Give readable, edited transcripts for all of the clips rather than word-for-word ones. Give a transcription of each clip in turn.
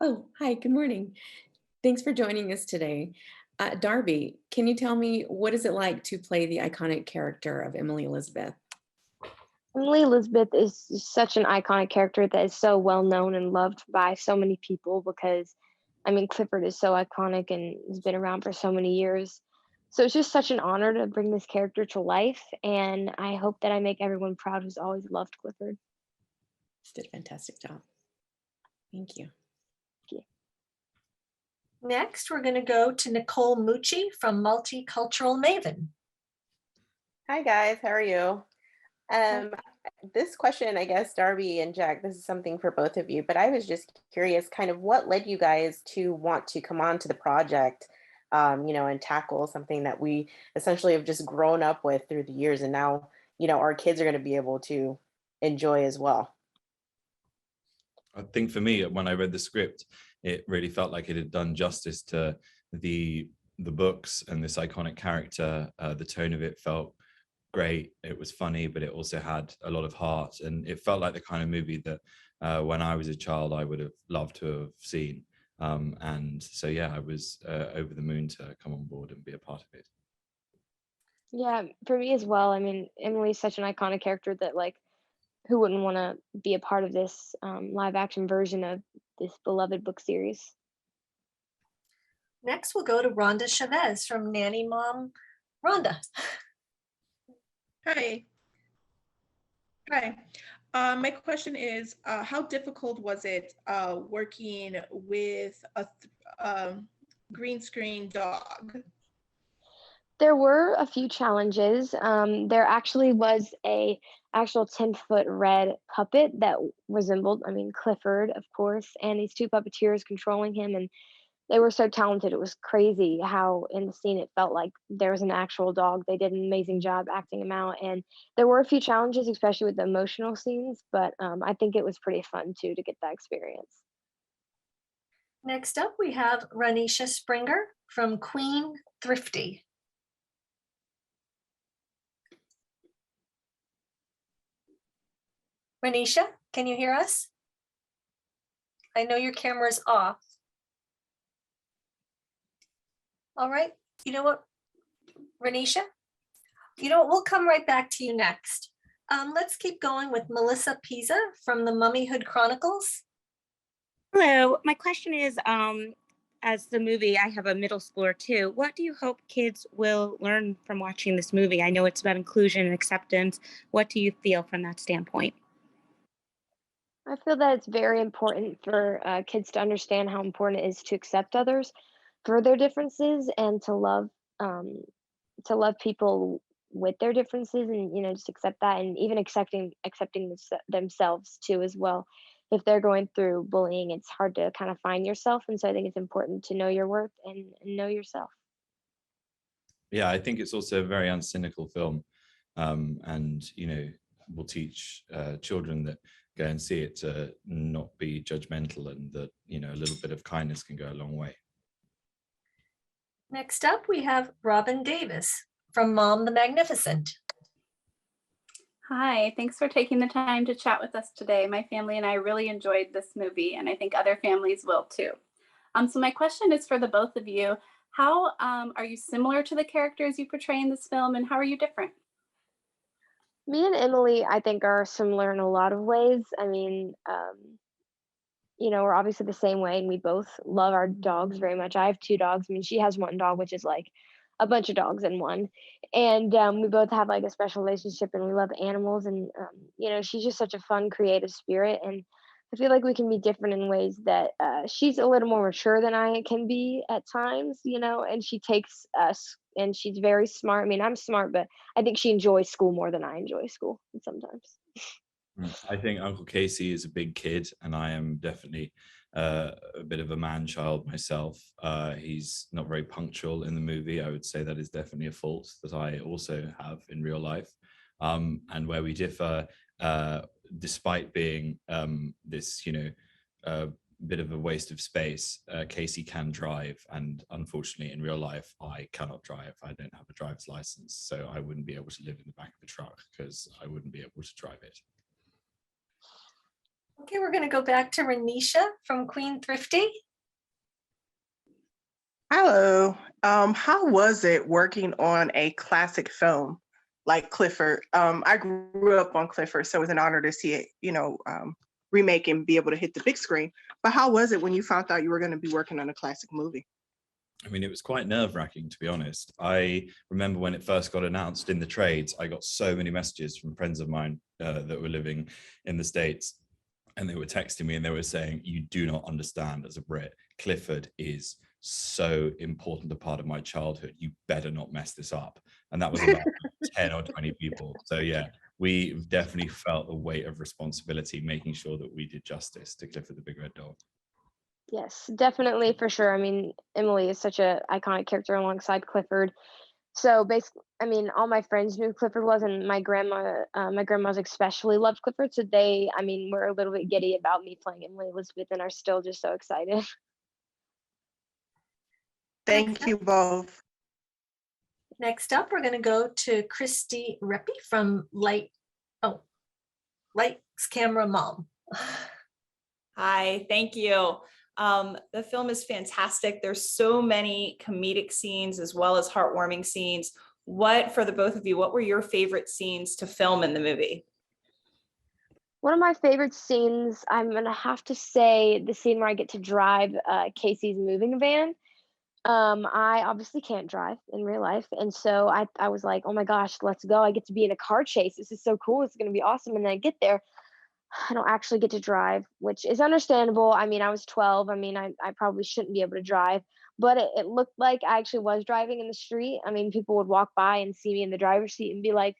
Oh, hi, good morning. Thanks for joining us today. Darby, can you tell me what is it like to play the iconic character of Emily Elizabeth? Emily Elizabeth is such an iconic character that is so well known and loved by so many people because, I mean, Clifford is so iconic and has been around for so many years. So it's just such an honor to bring this character to life, and I hope that I make everyone proud who's always loved Clifford. Just did a fantastic job. Thank you. Next, we're going to go to Nicole Mucci from Multicultural Maven. Hi guys, how are you? Um, this question, I guess, Darby and Jack, this is something for both of you, but I was just curious, kind of what led you guys to want to come on to the project, and tackle something that we essentially have just grown up with through the years, and now, our kids are going to be able to enjoy as well. I think for me, when I read the script, it really felt like it had done justice to the books and this iconic character. The tone of it felt great. It was funny, but it also had a lot of heart, and it felt like the kind of movie that when I was a child I would have loved to have seen. And so yeah, I was over the moon to come on board and be a part of it. Yeah, for me as well. I mean, Emily's such an iconic character that, like, who wouldn't want to be a part of this live action version of this beloved book series? Next, we'll go to Rhonda Chavez from Nanny Mom. Rhonda. Hi. Hi. My question is, how difficult was it working with a green screen dog? There were a few challenges. There actually was a actual 10-foot red puppet that resembled, I mean, Clifford, of course, and these two puppeteers controlling him, and they were so talented. It was crazy how in the scene it felt like there was an actual dog. They did an amazing job acting him out, and there were a few challenges, especially with the emotional scenes, but I think it was pretty fun too to get that experience. Next up, we have Ranisha Springer from Queen Thrifty. Ranisha, can you hear us? I know your camera's off. All right, you know what, Ranisha? You know what, we'll come right back to you next. Let's keep going with Melissa Pisa from the Mummyhood Chronicles. Hello, my question is, as the movie, I have a middle schooler too. What do you hope kids will learn from watching this movie? I know it's about inclusion and acceptance. What do you feel from that standpoint? I feel that it's very important for kids to understand how important it is to accept others for their differences and um, to love people with their differences, and just accept that, and even accepting themselves too as well. If they're going through bullying, it's hard to kind of find yourself, and so I think it's important to know your worth and know yourself. Yeah, I think it's also a very uncynical film, and will teach children that go and see it to not be judgmental, and that a little bit of kindness can go a long way. Next up, we have Robin Davis from Mom the Magnificent. Hi, thanks for taking the time to chat with us today. My family and I really enjoyed this movie, and I think other families will too. So my question is for the both of you. How are you similar to the characters you portray in this film, and how are you different? Me and Emily, I think, are similar in a lot of ways. I mean, we're obviously the same way, and we both love our dogs very much. I have two dogs. I mean, she has one dog, which is like a bunch of dogs in one. And we both have like a special relationship, and we love animals. And, she's just such a fun, creative spirit. And I feel like we can be different in ways that she's a little more mature than I can be at times, and she takes us, and she's very smart. I mean, I'm smart, but I think she enjoys school more than I enjoy school sometimes. I think Uncle Casey is a big kid, and I am definitely a bit of a man child myself. He's not very punctual in the movie. I would say that is definitely a fault that I also have in real life. And where we differ, despite being this, bit of a waste of space, Casey can drive, and unfortunately in real life I cannot drive. I don't have a driver's license, so I wouldn't be able to live in the back of the truck because I wouldn't be able to drive it. Okay, we're going to go back to Renisha from Queen Thrifty. Hello. How was it working on a classic film like Clifford? I grew up on Clifford, so it was an honor to see it, remake and be able to hit the big screen. But how was it when you found out you were going to be working on a classic movie? I mean, it was quite nerve-wracking, to be honest. I remember when it first got announced in the trades, I got so many messages from friends of mine that were living in the States, and they were texting me and they were saying, "You do not understand as a Brit. Clifford is so important a part of my childhood. You better not mess this up." And that was about 10 or 20 people. So yeah, we definitely felt the weight of responsibility, making sure that we did justice to Clifford the Big Red Dog. Yes, definitely for sure. I mean, Emily is such a iconic character alongside Clifford. So basically, I mean, all my friends knew who Clifford was, and my grandmas especially loved Clifford. So they, I mean, were a little bit giddy about me playing Emily Elizabeth, and are still just so excited. Thank you both. Next up, we're going to go to Christy Reppy from Lights Camera Mom. Hi, thank you. The film is fantastic. There's so many comedic scenes as well as heartwarming scenes. For the both of you, what were your favorite scenes to film in the movie? One of my favorite scenes, I'm gonna have to say the scene where I get to drive Casey's moving van. I obviously can't drive in real life, and so I was like, oh my gosh, let's go! I get to be in a car chase. This is so cool. It's gonna be awesome. And then I get there, I don't actually get to drive, which is understandable. I mean, I was 12. I mean, I probably shouldn't be able to drive, but it looked like I actually was driving in the street. I mean, people would walk by and see me in the driver's seat and be like,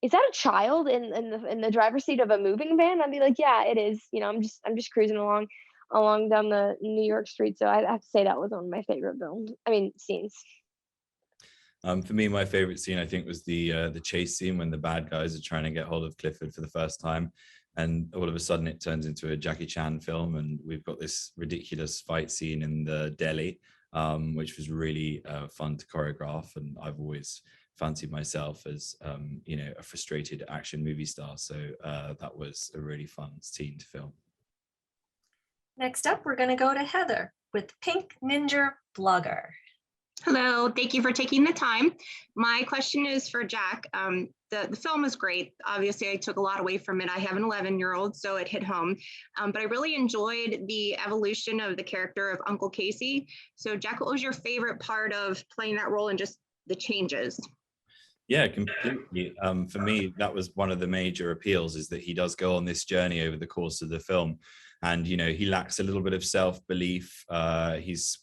"Is that a child in the driver's seat of a moving van?" I'd be like, "Yeah, it is." I'm just cruising along down the New York street. So I have to say that was one of my favorite scenes. For me, my favorite scene, I think, was the chase scene when the bad guys are trying to get hold of Clifford for the first time. And all of a sudden it turns into a Jackie Chan film. And we've got this ridiculous fight scene in the deli, which was really fun to choreograph. And I've always fancied myself as, a frustrated action movie star. So that was a really fun scene to film. Next up, we're going to go to Heather with Pink Ninja Blogger. Hello, thank you for taking the time. My question is for Jack. The film is great. Obviously, I took a lot away from it. I have an 11-year-old, so it hit home. But I really enjoyed the evolution of the character of Uncle Casey. So Jack, what was your favorite part of playing that role and just the changes? Yeah, completely. For me, that was one of the major appeals, is that he does go on this journey over the course of the film. And, he lacks a little bit of self-belief. He's,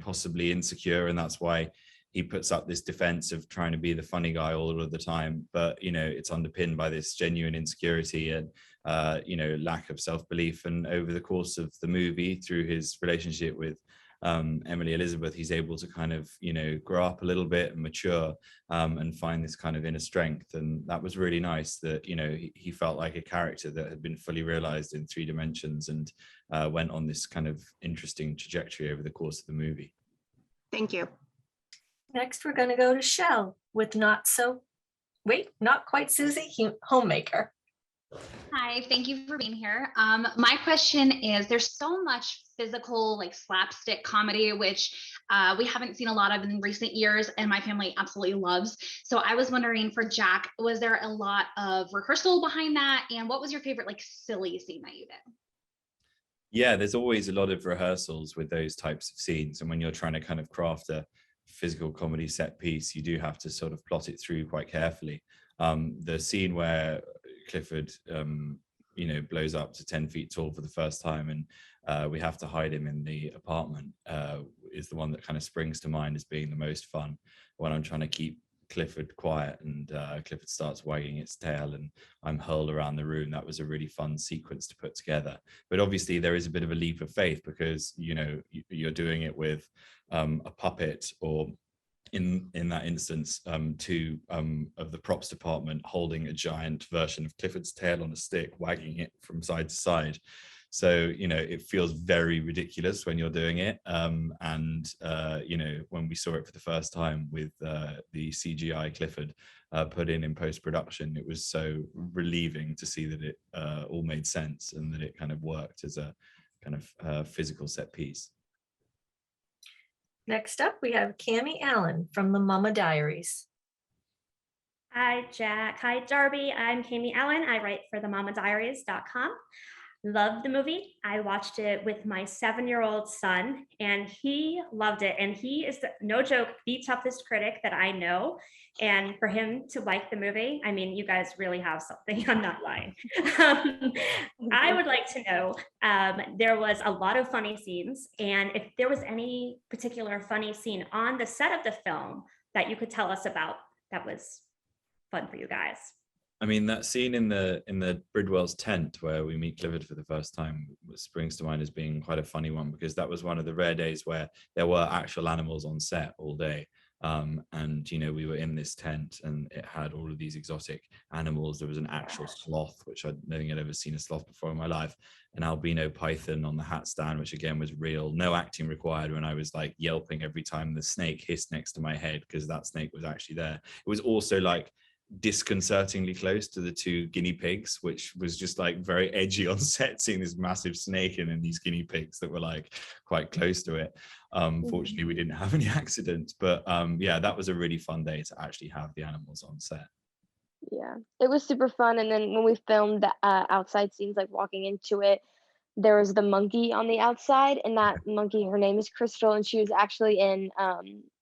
possibly insecure, and that's why he puts up this defense of trying to be the funny guy all of the time. But, it's underpinned by this genuine insecurity and, lack of self-belief. And over the course of the movie, through his relationship with Emily Elizabeth, he's able to kind of, grow up a little bit and mature and find this kind of inner strength. And that was really nice that, he felt like a character that had been fully realized in 3 dimensions and went on this kind of interesting trajectory over the course of the movie. Thank you. Next, we're going to go to Shell with Not Quite Susie, Homemaker. Hi, thank you for being here. My question is, there's so much physical, like slapstick comedy, which we haven't seen a lot of in recent years, and my family absolutely loves. So I was wondering, for Jack, was there a lot of rehearsal behind that? And what was your favorite, like, silly scene that you did? Yeah, there's always a lot of rehearsals with those types of scenes. And when you're trying to kind of craft a physical comedy set piece, you do have to sort of plot it through quite carefully. The scene where Clifford, blows up to 10 feet tall for the first time, and we have to hide him in the apartment, is the one that kind of springs to mind as being the most fun, when I'm trying to keep Clifford quiet and Clifford starts wagging its tail and I'm hurled around the room. That was a really fun sequence to put together. But obviously there is a bit of a leap of faith, because you're doing it with a puppet, or in that instance, 2 of the props department holding a giant version of Clifford's tail on a stick, wagging it from side to side. So, it feels very ridiculous when you're doing it. When we saw it for the first time with the CGI Clifford put in post-production, it was so relieving to see that it all made sense and that it kind of worked as a kind of physical set piece. Next up, we have Cammie Allen from the Mama Diaries. Hi, Jack. Hi, Darby. I'm Cammie Allen. I write for themamadiaries.com. Love the movie. I watched it with my 7-year-old son, and he loved it. And he is, no joke, the toughest critic that I know. And for him to like the movie, I mean, you guys really have something. I'm not lying. I would like to know, there was a lot of funny scenes, and if there was any particular funny scene on the set of the film that you could tell us about that was fun for you guys. I mean, that scene in the Bridwell's tent where we meet Clifford for the first time springs to mind as being quite a funny one, because that was one of the rare days where there were actual animals on set all day. We were in this tent and it had all of these exotic animals. There was an actual sloth, which I don't think I'd ever seen a sloth before in my life, an albino python on the hat stand, which again was real, no acting required, when I was like yelping every time the snake hissed next to my head, because that snake was actually there. It was also like disconcertingly close to the 2 guinea pigs, which was just like very edgy on set, seeing this massive snake and then these guinea pigs that were like quite close to it. Fortunately, we didn't have any accidents, but that was a really fun day to actually have the animals on set. Yeah, it was super fun. And then when we filmed the outside scenes, like walking into it, there was the monkey on the outside, and that monkey, her name is Crystal, and she was actually in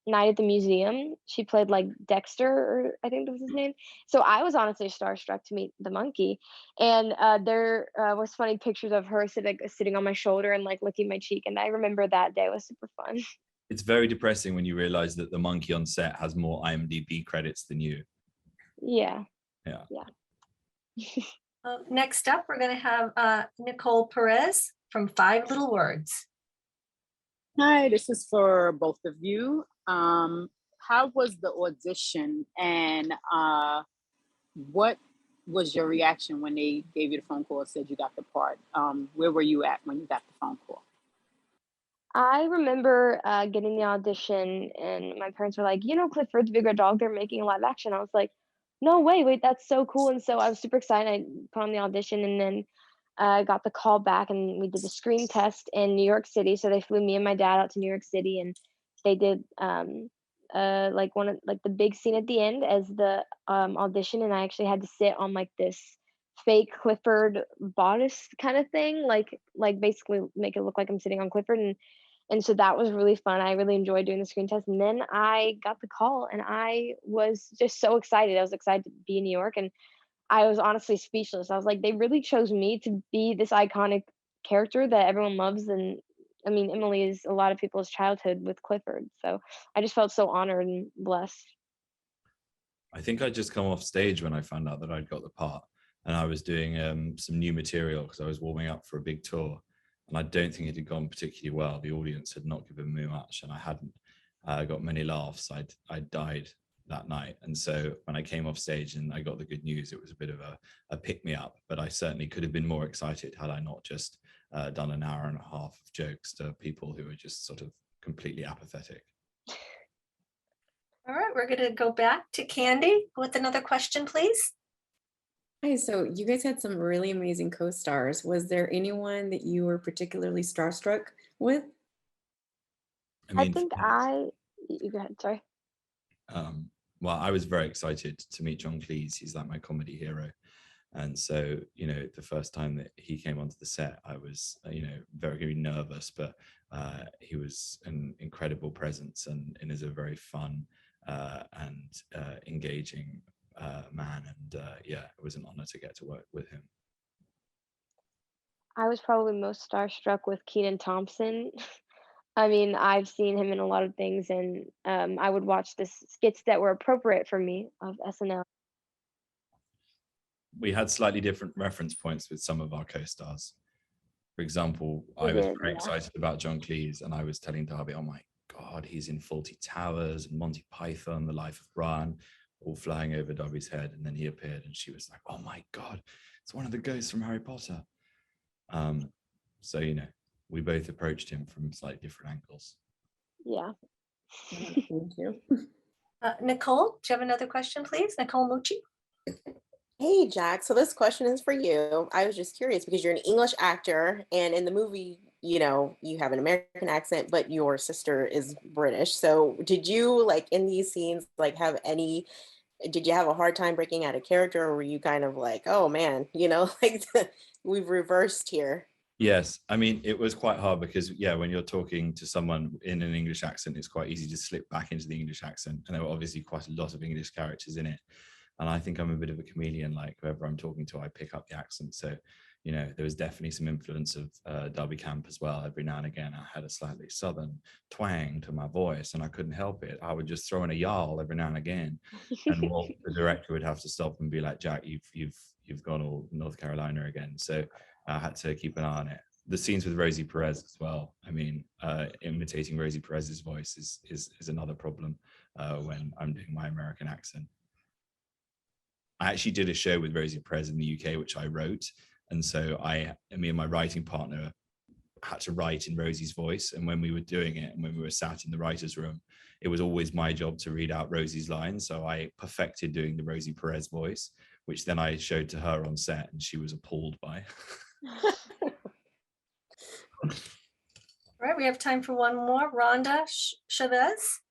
Night at the Museum. She played like Dexter, or I think that was his name. So I was honestly starstruck to meet the monkey. And there was funny pictures of her sitting on my shoulder and like licking my cheek. And I remember that day was super fun. It's very depressing when you realize that the monkey on set has more IMDb credits than you. Yeah. Next up, we're going to have Nicole Perez from 5 Little Words. Hi, this is for both of you. How was the audition, and what was your reaction when they gave you the phone call and said you got the part? Where were you at when you got the phone call? I remember getting the audition, and my parents were like, Clifford's Big Red Dog, they're making a live action. I was like, no way, wait, that's so cool. And so I was super excited. I put on the audition, and then I got the call back, and we did the screen test in New York City. So they flew me and my dad out to New York City, and they did the big scene at the end as the audition, and I actually had to sit on like this fake Clifford bodice kind of thing, like basically make it look like I'm sitting on Clifford, and so that was really fun. I really enjoyed doing the screen test, and then I got the call, and I was just so excited. I was excited to be in New York, and I was honestly speechless. I was like, they really chose me to be this iconic character that everyone loves. And I mean, Emily is a lot of people's childhood with Clifford. So I just felt so honored and blessed. I think I'd just come off stage when I found out that I'd got the part, and I was doing some new material because I was warming up for a big tour, and I don't think it had gone particularly well. The audience had not given me much, and I hadn't got many laughs. I died that night, and so when I came off stage and I got the good news, it was a bit of a pick me up. But I certainly could have been more excited had I not just done an hour and a half of jokes to people who were just sort of completely apathetic. All right, we're going to go back to Candy with another question, please. Hi, so you guys had some really amazing co-stars. Was there anyone that you were particularly starstruck with? I think you go ahead, sorry. Well, I was very excited to meet John Cleese. He's like my comedy hero. And so, the first time that he came onto the set, I was, very, very nervous, but he was an incredible presence and is a very fun and engaging man. And it was an honor to get to work with him. I was probably most starstruck with Kenan Thompson. I mean, I've seen him in a lot of things, and I would watch the skits that were appropriate for me of SNL. We had slightly different reference points with some of our co-stars. For example, I was very excited about John Cleese, and I was telling Darby, oh my God, he's in Fawlty Towers and Monty Python, The Life of Brian, all flying over Darby's head. And then he appeared and she was like, oh my God, it's one of the ghosts from Harry Potter. So, we both approached him from slightly different angles. Yeah. Thank you. Nicole, do you have another question, please? Nicole Mucci. Hey, Jack. So this question is for you. I was just curious because you're an English actor, and in the movie, you have an American accent, but your sister is British. So did you like in these scenes did you have a hard time breaking out of character, or were you kind of like, oh man, like we've reversed here? Yes, I mean, it was quite hard because, when you're talking to someone in an English accent, it's quite easy to slip back into the English accent. And there were obviously quite a lot of English characters in it. And I think I'm a bit of a chameleon, like whoever I'm talking to, I pick up the accent. So, there was definitely some influence of Darby Camp as well. Every now and again, I had a slightly southern twang to my voice and I couldn't help it. I would just throw in a y'all every now and again. And the director would have to stop and be like, Jack, you've gone all North Carolina again. So I had to keep an eye on it. The scenes with Rosie Perez as well. I mean, imitating Rosie Perez's voice is another problem when I'm doing my American accent. I actually did a show with Rosie Perez in the UK, which I wrote. And so me and my writing partner had to write in Rosie's voice. And when we were doing it, and when we were sat in the writer's room, it was always my job to read out Rosie's lines. So I perfected doing the Rosie Perez voice, which then I showed to her on set and she was appalled by. All right, we have time for one more. Rhonda Chavez.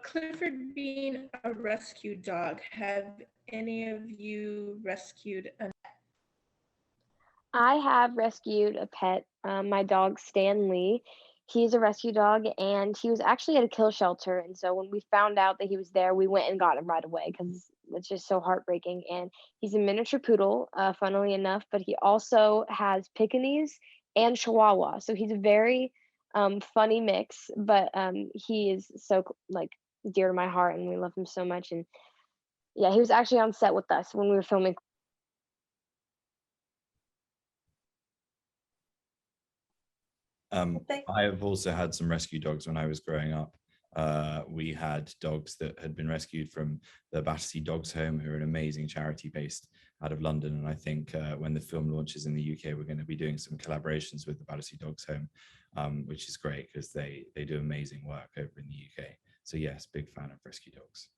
Clifford being a rescue dog, have any of you rescued a I have rescued a pet, my dog Stanley. He's a rescue dog, and he was actually at a kill shelter. And so when we found out that he was there, we went and got him right away because it's just so heartbreaking. And he's a miniature poodle, funnily enough, but he also has Pekingese and Chihuahua. So he's a very funny mix, but he is so like dear to my heart, and we love him so much. And yeah, he was actually on set with us when we were filming. I have also had some rescue dogs when I was growing up. We had dogs that had been rescued from the Battersea Dogs Home, who are an amazing charity based out of London. And I think when the film launches in the UK, we're going to be doing some collaborations with the Battersea Dogs Home, which is great because they do amazing work over in the UK. So yes, big fan of rescue dogs.